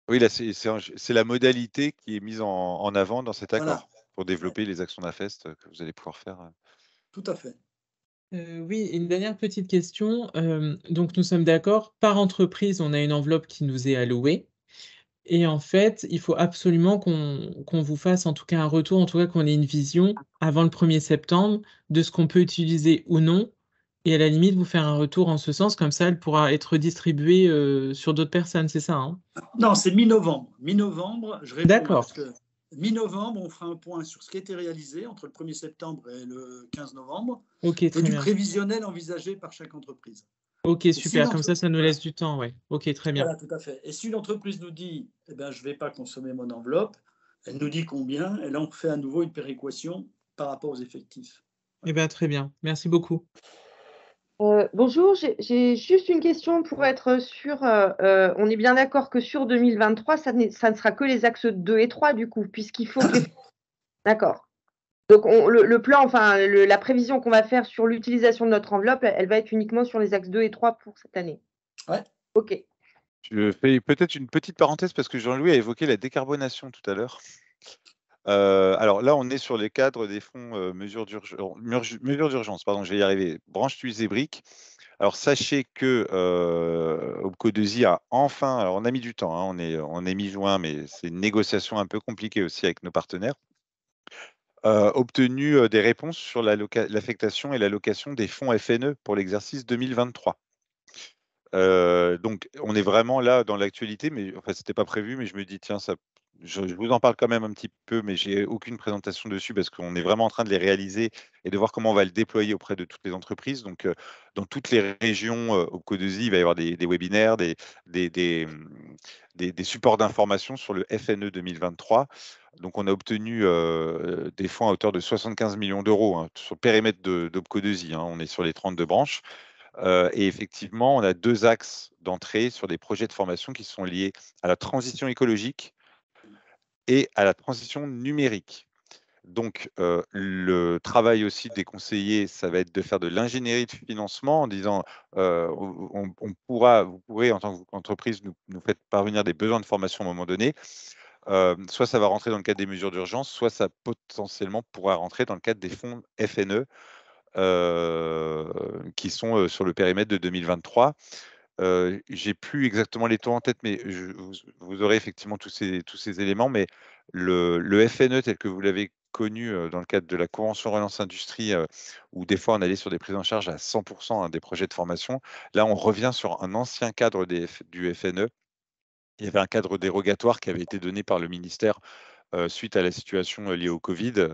Oui, là, c'est la modalité qui est mise en avant dans cet
Voilà.
accord, pour développer les actions d'AFEST, que vous allez pouvoir faire.
Tout à fait.
Oui, une dernière petite question. Donc nous sommes d'accord, par entreprise, on a une enveloppe qui nous est allouée. Et en fait, il faut absolument qu'on vous fasse en tout cas un retour, en tout cas qu'on ait une vision avant le 1er septembre de ce qu'on peut utiliser ou non. Et à la limite, vous faire un retour en ce sens, comme ça, elle pourra être distribuée sur d'autres personnes, c'est ça, hein?
Non, c'est mi-novembre. Mi-novembre, je réponds
D'accord.
parce que mi-novembre, on fera un point sur ce qui a été réalisé entre le 1er septembre et le 15 novembre
Ok,
et
très
du
bien.
prévisionnel envisagé par chaque entreprise.
Ok,
Et si
super. Comme ça nous
voilà,
laisse du temps, ouais. Ok, très bien.
voilà, tout à fait. Et si l'entreprise nous dit, eh ben, je ne vais pas consommer mon enveloppe, elle nous dit combien, et là, on fait à nouveau une péréquation par rapport aux effectifs.
Eh bien, très bien. Merci beaucoup.
Bonjour, j'ai juste une question pour être sûr. On est bien d'accord que sur 2023, ça ne sera que les axes 2 et 3 du coup, puisqu'il faut que les... D'accord. Donc le plan, enfin la prévision qu'on va faire sur l'utilisation de notre enveloppe, elle va être uniquement sur les axes 2 et 3 pour cette année.
Ouais.
OK.
Je fais peut-être une petite parenthèse parce que Jean-Louis a évoqué la décarbonation tout à l'heure. Alors là, on est sur les cadres des fonds mesures d'urgence, pardon, je vais y arriver. Branche Tuiles et Briques. Alors sachez que Opco2i a enfin, alors on a mis du temps, hein, on est mi-juin, mais c'est une négociation un peu compliquée aussi avec nos partenaires, obtenu des réponses sur l'affectation et l'allocation des fonds FNE pour l'exercice 2023. Donc on est vraiment là dans l'actualité, mais enfin c'était pas prévu, mais je me dis tiens, je vous en parle quand même un petit peu, mais j'ai aucune présentation dessus parce qu'on est vraiment en train de les réaliser et de voir comment on va le déployer auprès de toutes les entreprises. Donc dans toutes les régions au Codesi, il va y avoir des webinaires, des supports d'information sur le FNE 2023. Donc on a obtenu des fonds à hauteur de 75 millions d'euros hein, sur le périmètre d'Opco2i, hein, on est sur les 32 branches. Et effectivement, on a 2 axes d'entrée sur des projets de formation qui sont liés à la transition écologique et à la transition numérique. Donc, le travail aussi des conseillers, ça va être de faire de l'ingénierie de financement en disant, vous pourrez en tant qu'entreprise nous faites parvenir des besoins de formation à un moment donné. Soit ça va rentrer dans le cadre des mesures d'urgence, soit ça potentiellement pourra rentrer dans le cadre des fonds FNE, qui sont sur le périmètre de 2023. J'ai plus exactement les taux en tête, mais vous aurez effectivement tous ces éléments. Mais le FNE tel que vous l'avez connu dans le cadre de la convention Relance Industrie, où des fois on allait sur des prises en charge à 100% hein, des projets de formation. Là, on revient sur un ancien cadre du FNE. Il y avait un cadre dérogatoire qui avait été donné par le ministère suite à la situation liée au Covid.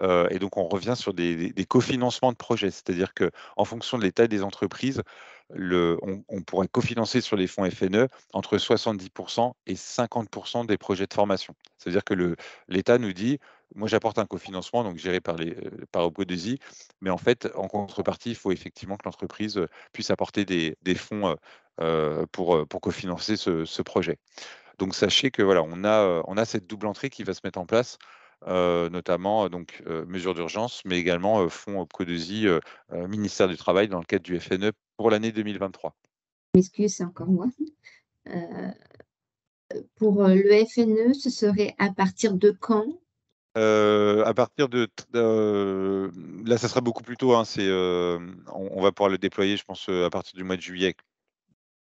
Et donc, on revient sur des cofinancements de projets. C'est-à-dire qu'en fonction de l'état des entreprises, on pourrait cofinancer sur les fonds FNE entre 70% et 50% des projets de formation. C'est-à-dire que l'État nous dit, moi j'apporte un cofinancement, donc géré par Opco2i, mais en fait, en contrepartie, il faut effectivement que l'entreprise puisse apporter des fonds pour cofinancer ce projet. Donc sachez que voilà, on a cette double entrée qui va se mettre en place, notamment donc mesures d'urgence, mais également fonds Opco2i, ministère du Travail dans le cadre du FNE pour l'année 2023.
M'excuse, c'est encore moi. Pour le FNE, ce serait à partir de quand?
À partir là, ça sera beaucoup plus tôt, hein, on va pouvoir le déployer, je pense, à partir du mois de juillet.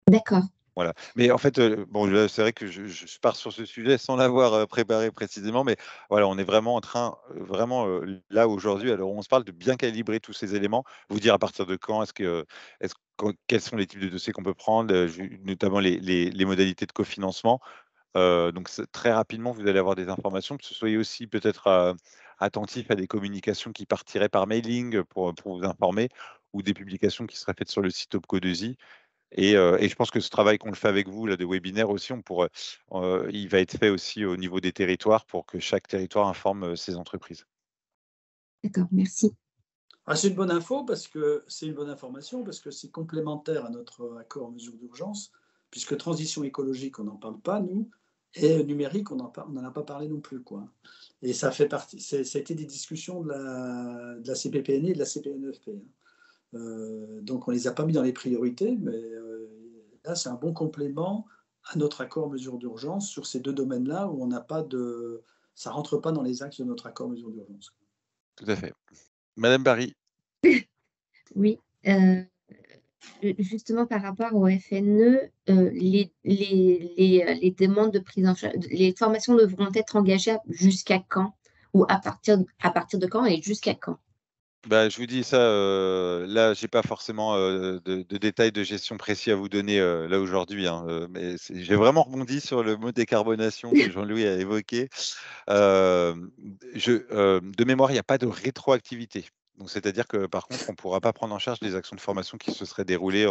D'accord.
Voilà. Mais en fait, bon, là, c'est vrai que je pars sur ce sujet sans l'avoir préparé précisément, mais voilà, on est vraiment en train, vraiment, là, aujourd'hui, alors on se parle de bien calibrer tous ces éléments, vous dire à partir de quand, quels sont les types de dossiers qu'on peut prendre, notamment les modalités de cofinancement. Donc très rapidement, vous allez avoir des informations, que ce soyez aussi peut-être attentif à des communications qui partiraient par mailing pour vous informer ou des publications qui seraient faites sur le site Opco2i. Et je pense que ce travail qu'on le fait avec vous, là, de webinaire aussi, il va être fait aussi au niveau des territoires pour que chaque territoire informe ses entreprises.
D'accord, merci.
Ah, c'est une bonne info parce que c'est une bonne information parce que c'est complémentaire à notre accord mesures d'urgence, puisque transition écologique, on n'en parle pas, nous, et numérique, on n'en a pas parlé non plus, quoi. Et ça fait partie, ça a été des discussions de la CPPNE et de la CPNFP. Donc on ne les a pas mis dans les priorités, mais là, c'est un bon complément à notre accord mesures d'urgence sur ces deux domaines-là où on n'a pas de. Ça ne rentre pas dans les axes de notre accord mesures d'urgence.
Tout à fait. Madame Barry.
Oui. justement par rapport au FNE, les demandes de prise en charge, les formations devront être engagées jusqu'à quand? Ou à partir de quand et jusqu'à quand?
Bah, je vous dis ça, là, j'ai pas forcément, de détails de gestion précis à vous donner, là, aujourd'hui, hein, mais j'ai vraiment rebondi sur le mot décarbonation que Jean-Louis a évoqué. De mémoire, il n'y a pas de rétroactivité. Donc c'est-à-dire que, par contre, on ne pourra pas prendre en charge des actions de formation qui se seraient déroulées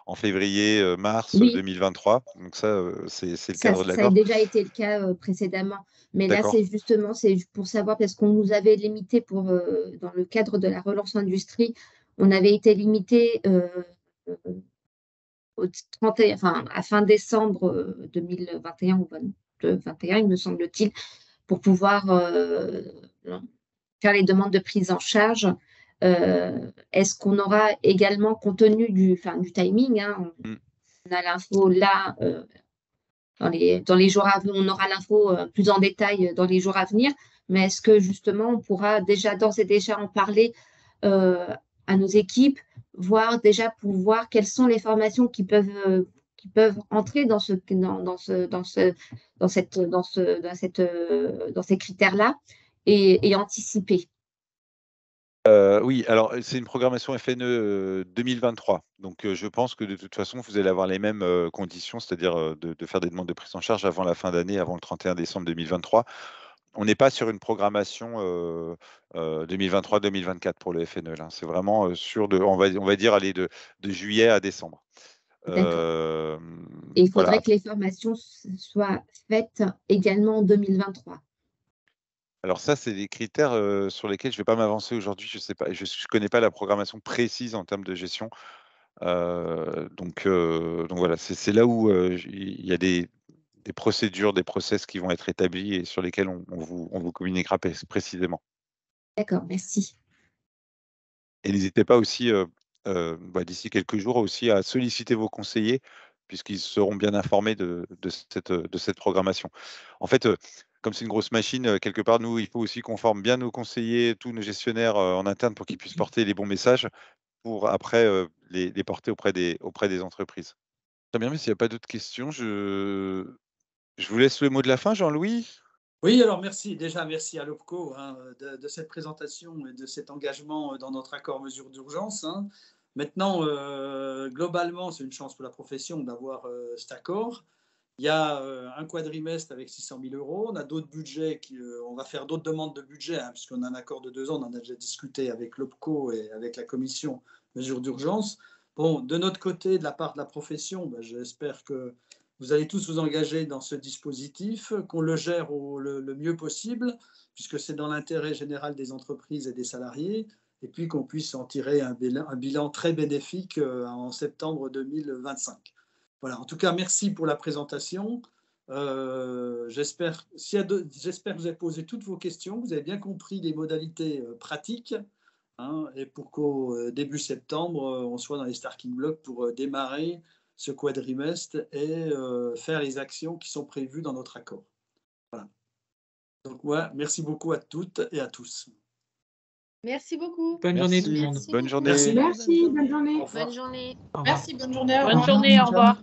en février, mars,
Oui.
2023. Donc ça, c'est le
Ça
cadre de
a
l'accord.
déjà été le cas précédemment. Mais là,
D'accord.
c'est pour savoir, parce qu'on nous avait limité dans le cadre de la relance industrie, on avait été limité au 31, enfin, à fin décembre 2021 ou 2021, il me semble-t-il, pour pouvoir faire les demandes de prise en charge. Est-ce qu'on aura également, compte tenu du timing, hein, on a l'info là, dans les jours à venir, on aura l'info plus en détail dans les jours à venir, mais est-ce que justement on pourra d'ores et déjà en parler à nos équipes, voir déjà pour voir quelles sont les formations qui peuvent entrer dans ces critères-là et anticiper.
Oui, alors, c'est une programmation FNE, 2023. Donc, je pense que de toute façon, vous allez avoir les mêmes, conditions, c'est-à-dire, de faire des demandes de prise en charge avant la fin d'année, avant le 31 décembre 2023. On n'est pas sur une programmation, 2023-2024 pour le FNE là. C'est vraiment, on va dire, aller de juillet à décembre.
D'accord. Et il faudrait
Voilà.
que les formations soient faites également en 2023.
Alors ça, c'est des critères, sur lesquels je ne vais pas m'avancer aujourd'hui. Je sais pas, je connais pas la programmation précise en termes de gestion. Donc voilà, c'est là où, il y a des procédures, des process qui vont être établis et sur lesquels on vous communiquera précisément.
D'accord, merci.
Et n'hésitez pas aussi, d'ici quelques jours aussi à solliciter vos conseillers, puisqu'ils seront bien informés de cette programmation. En fait, comme c'est une grosse machine, quelque part, nous, il faut aussi qu'on forme bien nos conseillers, tous nos gestionnaires, en interne pour qu'ils puissent porter les bons messages pour après, les porter auprès des entreprises. Très bien, mais s'il n'y a pas d'autres questions, je vous laisse le mot de la fin, Jean-Louis?
Oui, alors merci. Déjà, merci à l'OPCO de cette présentation et de cet engagement dans notre accord mesure d'urgence. Hein. Maintenant, globalement, c'est une chance pour la profession d'avoir cet accord. Il y a un quadrimestre avec 600 000 €. On a d'autres budgets, on va faire d'autres demandes de budget, hein, puisqu'on a un accord de 2 ans. On en a déjà discuté avec l'OPCO et avec la commission mesure d'urgence. Bon, de notre côté, de la part de la profession, j'espère que vous allez tous vous engager dans ce dispositif, qu'on le gère le mieux possible, puisque c'est dans l'intérêt général des entreprises et des salariés, et puis qu'on puisse en tirer un bilan très bénéfique en septembre 2025. Voilà, en tout cas, merci pour la présentation. J'espère que vous avez posé toutes vos questions, vous avez bien compris les modalités pratiques, hein, et pour qu'au début septembre, on soit dans les starting blocks pour démarrer ce quadrimestre et faire les actions qui sont prévues dans notre accord. Voilà. Donc, merci beaucoup à toutes et à tous.
Merci beaucoup.
Bonne journée tout le monde.
Bonne journée.
Merci.
Merci, bonne journée.
Bonne journée.
Au revoir.
Merci, bonne journée.
Bonne journée, au revoir.